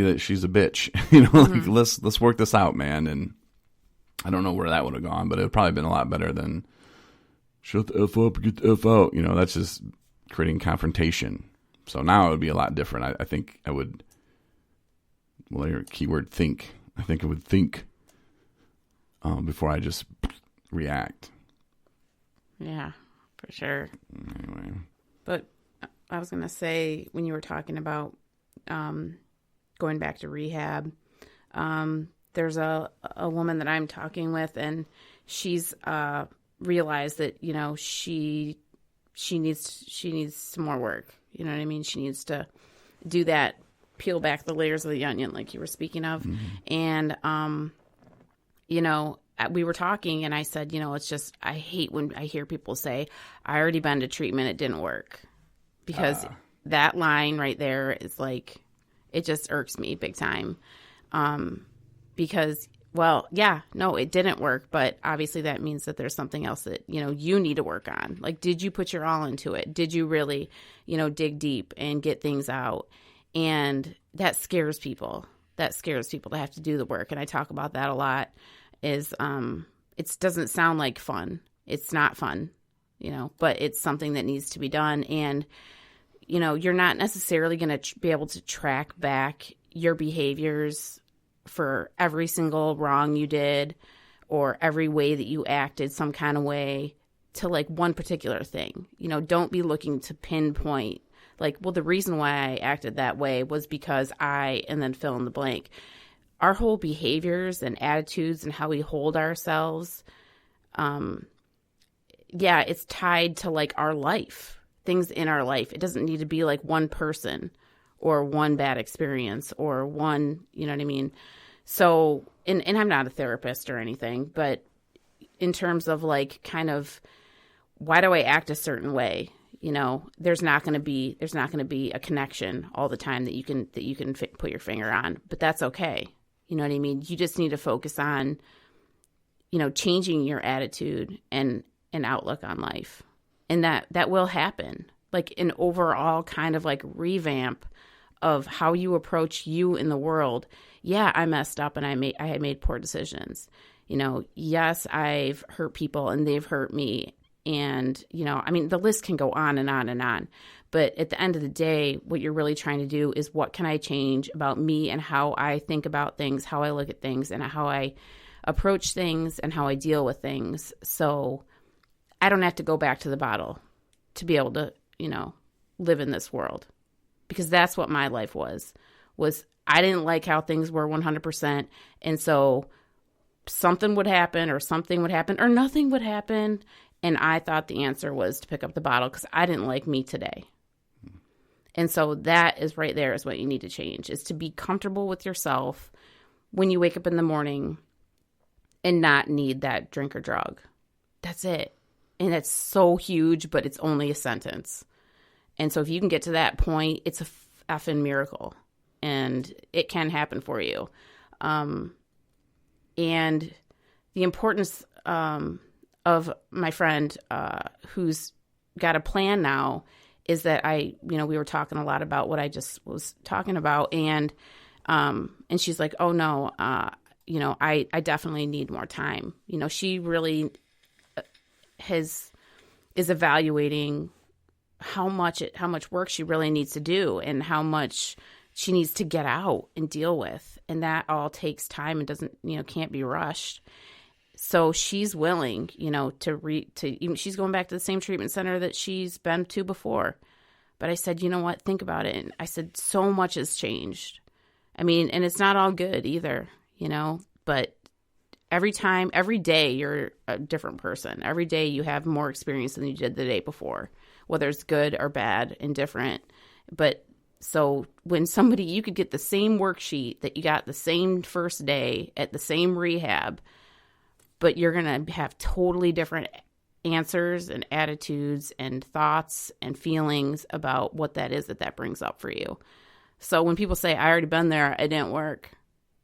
that she's a bitch. You know, like let's work this out, man. And I don't know where that would have gone, but it would probably been a lot better than shut the F up, get the F out. You know, that's just creating confrontation. So now it would be a lot different. I think I would, well, your keyword think. I think I would think before I just react. Yeah, for sure. Anyway. But I was going to say, when you were talking about going back to rehab, there's a woman that I'm talking with, and she's realized that, you know, she needs some more work. You know what I mean? She needs to do that, peel back the layers of the onion, like you were speaking of. And, you know, we were talking, and I said, you know, it's just, I hate when I hear people say, I already been to treatment, it didn't work. Because that line right there is like, it just irks me big time. Because, well, yeah, no, it didn't work, but obviously that means that there's something else that, you know, you need to work on. Like, did you put your all into it? Did you really, you know, dig deep and get things out? And that scares people. That scares people to have to do the work. And I talk about that a lot, is it doesn't sound like fun. It's not fun, you know, but it's something that needs to be done. And, you know, you're not necessarily going to be able to track back your behaviors for every single wrong you did or every way that you acted some kind of way to like one particular thing. You know, don't be looking to pinpoint like, well, the reason why I acted that way was because and then fill in the blank. Our whole behaviors and attitudes and how we hold ourselves, it's tied to like our life, things in our life. It doesn't need to be like one person or one bad experience or one, you know what I mean? So, and I'm not a therapist or anything, but in terms of like kind of why do I act a certain way? You know, there's not going to be a connection all the time that you can put your finger on, but that's okay. You know what I mean? You just need to focus on, you know, changing your attitude and outlook on life. And that will happen. Like an overall kind of like revamp of how you approach you in the world. Yeah, I messed up and I had made poor decisions. You know, yes, I've hurt people and they've hurt me. And, you know, I mean, the list can go on and on and on. But at the end of the day, what you're really trying to do is what can I change about me and how I think about things, how I look at things, and how I approach things and how I deal with things. So I don't have to go back to the bottle to be able to, you know, live in this world. Because that's what my life was I didn't like how things were 100%. And so something would happen or nothing would happen. And I thought the answer was to pick up the bottle because I didn't like me today. And so that is right there is what you need to change, is to be comfortable with yourself when you wake up in the morning and not need that drink or drug. That's it. And that's so huge, but it's only a sentence. And so if you can get to that point, it's a effing miracle. And it can happen for you. And the importance of my friend who's got a plan now is that we were talking a lot about what I just was talking about. And she's like, oh, no, I definitely need more time. You know, she really is evaluating how much work she really needs to do and how much she needs to get out and deal with. And that all takes time and can't be rushed. So she's willing, you know, she's going back to the same treatment center that she's been to before. But I said, you know what, think about it. And I said, so much has changed. I mean, and it's not all good either, you know, but every day you're a different person. Every day you have more experience than you did the day before, whether it's good or bad and different. But so when you could get the same worksheet that you got the same first day at the same rehab, but you're going to have totally different answers and attitudes and thoughts and feelings about what that is that brings up for you. So when people say, I already been there, it didn't work.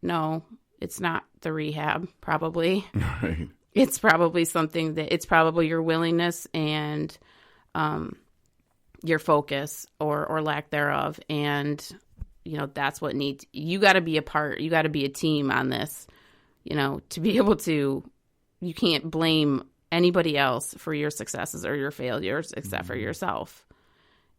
No, it's not the rehab, probably. Right. It's probably it's probably your willingness and your focus or lack thereof. And, that's what needs, you got to be a part, you got to be a team on this, to be able to, you can't blame anybody else for your successes or your failures except for yourself.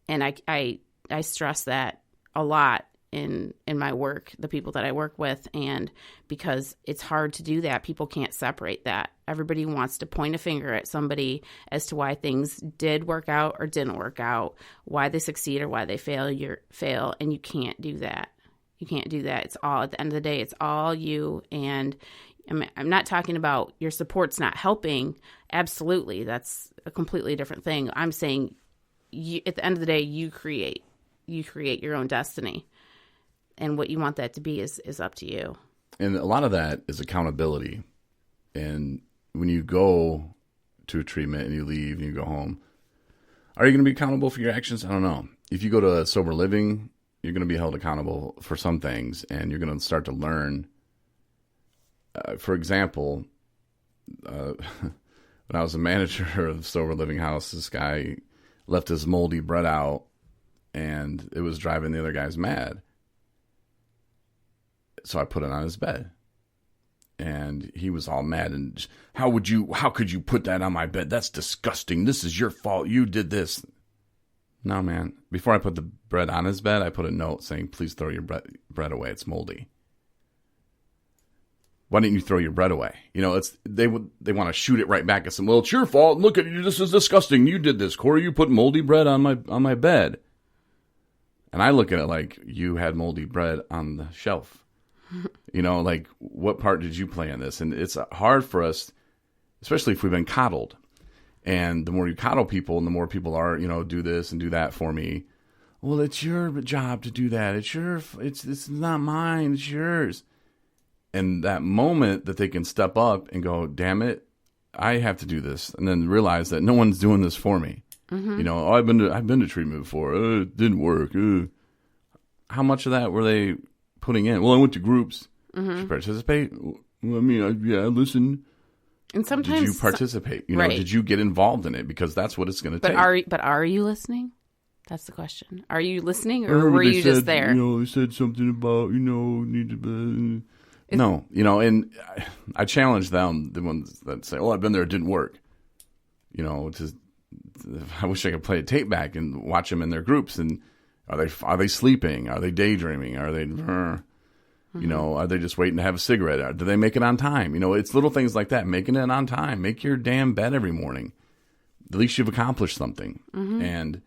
And I stress that a lot in my work, the people that I work with, and because it's hard to do that, people can't separate that. Everybody wants to point a finger at somebody as to why things did work out or didn't work out, why they succeed or why they fail, and you can't do that. You can't do that. It's all, at the end of the day, it's all you. And I'm not talking about your support's not helping. Absolutely. That's a completely different thing. I'm saying at the end of the day, you create your own destiny. And what you want that to be is up to you. And a lot of that is accountability. And when you go to a treatment and you leave and you go home, are you going to be accountable for your actions? I don't know. If you go to a sober living, you're going to be held accountable for some things, and you're going to start to learn. For example, when I was a manager of the sober living house, this guy left his moldy bread out, and it was driving the other guys mad. So I put it on his bed, and he was all mad. And how could you put that on my bed? That's disgusting. This is your fault. You did this. No, man. Before I put the bread on his bed, I put a note saying, please throw your bread away. It's moldy. Why didn't you throw your bread away? They want to shoot it right back at him. Well, it's your fault. Look at you. This is disgusting. You did this, Corey. You put moldy bread on my bed. And I look at it like, you had moldy bread on the shelf. What part did you play in this? And it's hard for us, especially if we've been coddled. And the more you coddle people, and the more people are, do this and do that for me. Well, it's your job to do that. It's not mine. It's yours. And that moment that they can step up and go, damn it, I have to do this. And then realize that no one's doing this for me. Mm-hmm. I've been to treatment before. It didn't work. How much of that were they putting in? Well, I went to groups. Mm-hmm. Did you participate? Well, I listened. And sometimes, did you participate? Right. Did you get involved in it? Because that's what it's going to take. Are you listening? That's the question. Are you listening, or were you just there? They said something about need to. No, and I challenge them, the ones that say, "Oh, I've been there, it didn't work." I wish I could play a tape back and watch them in their groups. And are they sleeping? Are they daydreaming? Are they, are they just waiting to have a cigarette? Do they make it on time? It's little things like that. Making it on time. Make your damn bed every morning. At least you've accomplished something. Mm-hmm. And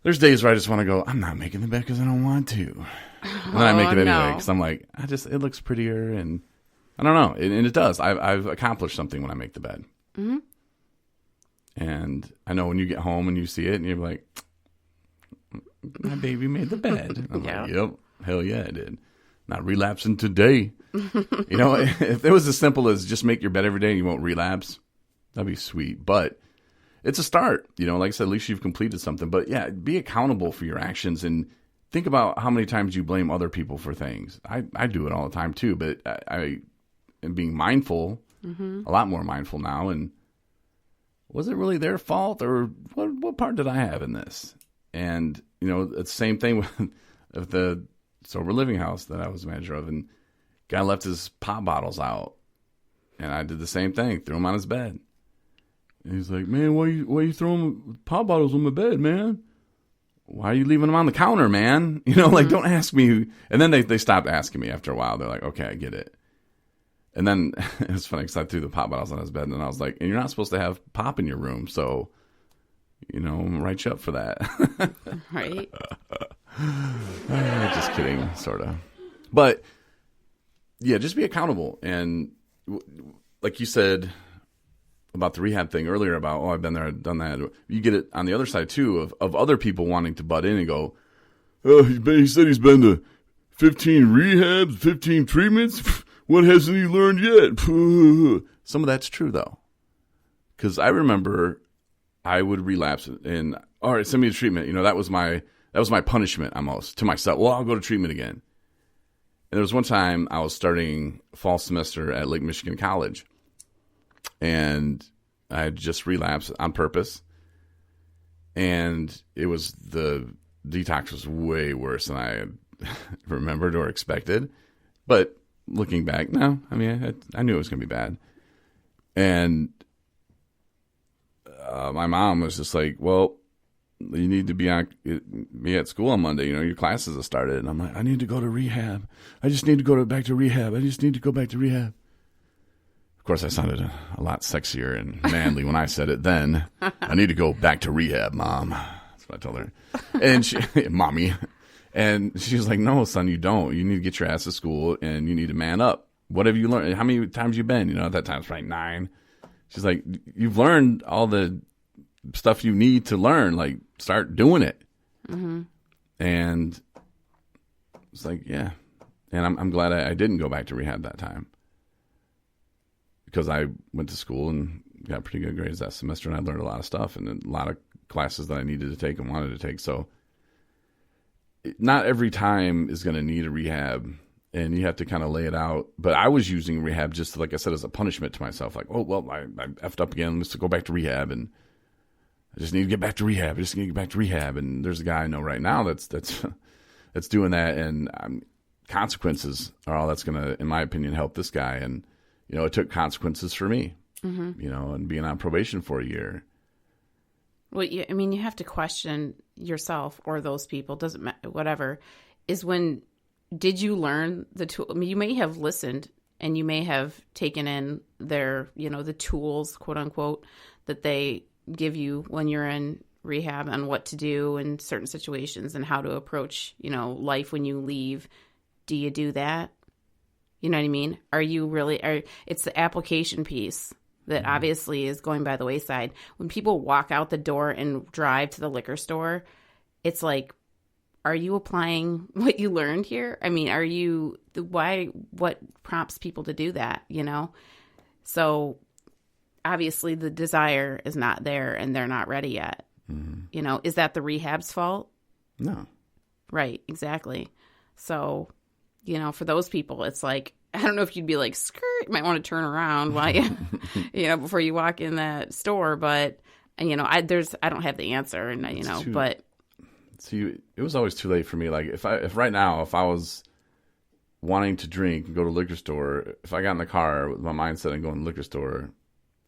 there's days where I just want to go, I'm not making the bed because I don't want to. And then I make it anyway because I'm like, it looks prettier. And I don't know. And it does. I've accomplished something when I make the bed. Mm-hmm. And I know when you get home and you see it and you're like, my baby made the bed. I'm like, yep, hell yeah, I did. Not relapsing today. If it was as simple as just make your bed every day and you won't relapse, that'd be sweet. But it's a start. Like I said, at least you've completed something. But yeah, be accountable for your actions and think about how many times you blame other people for things. I do it all the time too, but I am being mindful, a lot more mindful now. And was it really their fault, or what part did I have in this? And, it's the same thing with the sober living house that I was manager of. And guy left his pop bottles out. And I did the same thing, threw them on his bed. And he's like, man, why you throwing pop bottles on my bed, man? Why are you leaving them on the counter, man? Don't ask me. And then they stopped asking me after a while. They're like, okay, I get it. And then it was funny because I threw the pop bottles on his bed. And I was like, and you're not supposed to have pop in your room. So, write you up for that. Right. Just kidding, sort of. But, yeah, just be accountable. And like you said about the rehab thing earlier about, I've been there, I've done that. You get it on the other side, too, of other people wanting to butt in and go, he said he's been to 15 rehabs, 15 treatments. What hasn't he learned yet? Some of that's true, though. Because I remember I would relapse and, all right, send me to treatment. That was my punishment almost to myself. Well, I'll go to treatment again. And there was one time I was starting fall semester at Lake Michigan College. And I had just relapsed on purpose. And the detox was way worse than I remembered or expected. But looking back, no, I mean, I knew it was going to be bad. And my mom was just like, well, you need to be at school on Monday. You know, your classes have started. And I'm like, I need to go to rehab. I just need to go back to rehab. I just need to go back to rehab. Of course, I sounded a lot sexier and manly when I said it then. I need to go back to rehab, Mom. That's what I told her. And she, Mommy. And she was like, no, son, you don't. You need to get your ass to school and you need to man up. What have you learned? How many times you been? You know, at that time, it's probably 9. She's like, you've learned all the stuff you need to learn. Like, start doing it. Mm-hmm. And it's like, yeah. And I'm glad I didn't go back to rehab that time. Because I went to school and got pretty good grades that semester, and I learned a lot of stuff and a lot of classes that I needed to take and wanted to take. So not every time is going to need a rehab, and you have to kind of lay it out. But I was using rehab just, like I said, as a punishment to myself. Like, oh, well, I effed up again. Let's go back to rehab, and I just need to get back to rehab. I just need to get back to rehab. And there's a guy I know right now that's doing that, and consequences are all that's going to, in my opinion, help this guy. And you know, it took consequences for me, you know, and being on probation for a year. Well, I mean, you have to question yourself or those people, doesn't matter, whatever, is when did you learn the tool? I mean, you may have listened and you may have taken in their, you know, the tools, quote unquote, that they give you when you're in rehab on what to do in certain situations and how to approach, you know, life when you leave. Do you do that? You know what I mean? Are you really, it's the application piece that obviously is going by the wayside. When people walk out the door and drive to the liquor store, it's like, are you applying what you learned here? I mean, what prompts people to do that, you know? So obviously the desire is not there and they're not ready yet. Mm-hmm. You know, is that the rehab's fault? No. Right, exactly. So, you know, for those people, it's like, I don't know if you'd be like, skirt, you might want to turn around while you, you know, before you walk in that store. But, you know, I don't have the answer, and you know, but. See, it was always too late for me. Like if right now, if I was wanting to drink and go to the liquor store, if I got in the car with my mindset and going to the liquor store,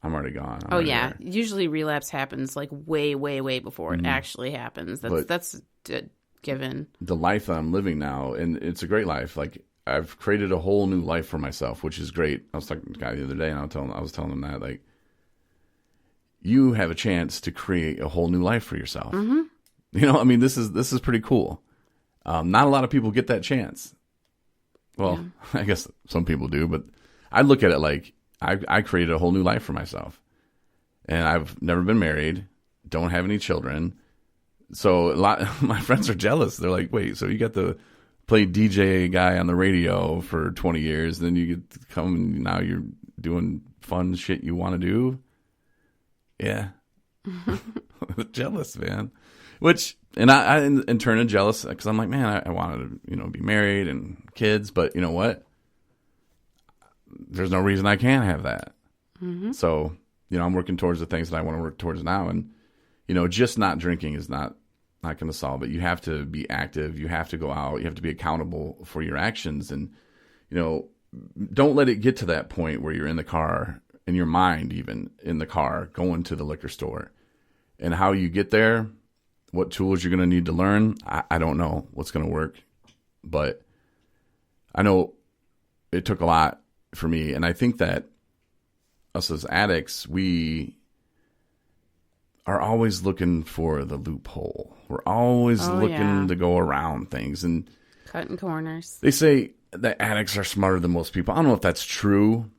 I'm already gone. I'm already there. Usually relapse happens like way, way, way before it actually happens. That's given. The life that I'm living now, and it's a great life. Like I've created a whole new life for myself, which is great. I was talking to a guy the other day, and I was telling him that, like, you have a chance to create a whole new life for yourself. Mm-hmm. You know, I mean, this is pretty cool. Not a lot of people get that chance. Well, yeah. I guess some people do, but I look at it like I created a whole new life for myself, and I've never been married, don't have any children. So a lot of my friends are jealous. They're like, wait, so you got to play DJ guy on the radio for 20 years, then you get to come and now you're doing fun shit you want to do? Yeah. Jealous, man. Which, and I in turn am jealous because I'm like, man, I wanted to, you know, be married and kids, but you know what? There's no reason I can't have that. Mm-hmm. So, you know, I'm working towards the things that I want to work towards now. And, you know, just not drinking is not going to solve it. You have to be active. You have to go out. You have to be accountable for your actions. And, you know, don't let it get to that point where you're in the car, in your mind even, in the car, going to the liquor store. And how you get there, what tools you're going to need to learn, I don't know what's going to work. But I know it took a lot for me. And I think that us as addicts, we are always looking for the loophole. We're always looking to go around things and cutting corners. They say that addicts are smarter than most people. I don't know if that's true,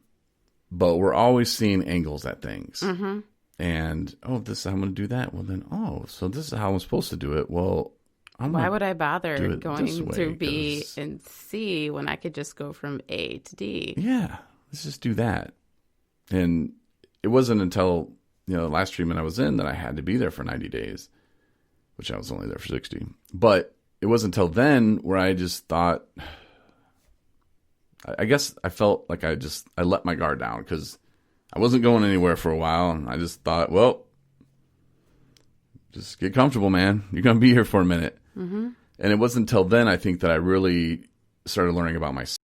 but we're always seeing angles at things. Mm-hmm. And, this is how I'm going to do that. Well, then, so this is how I'm supposed to do it. Well, why would I bother going to B and C when I could just go from A to D? Yeah, let's just do that. And it wasn't until, you know, the last treatment I was in that I had to be there for 90 days, which I was only there for 60. But it wasn't until then where I just thought, I guess I felt like I let my guard down because I wasn't going anywhere for a while. And I just thought, well, just get comfortable, man. You're going to be here for a minute. Mm-hmm. And it wasn't until then, I think, that I really started learning about myself.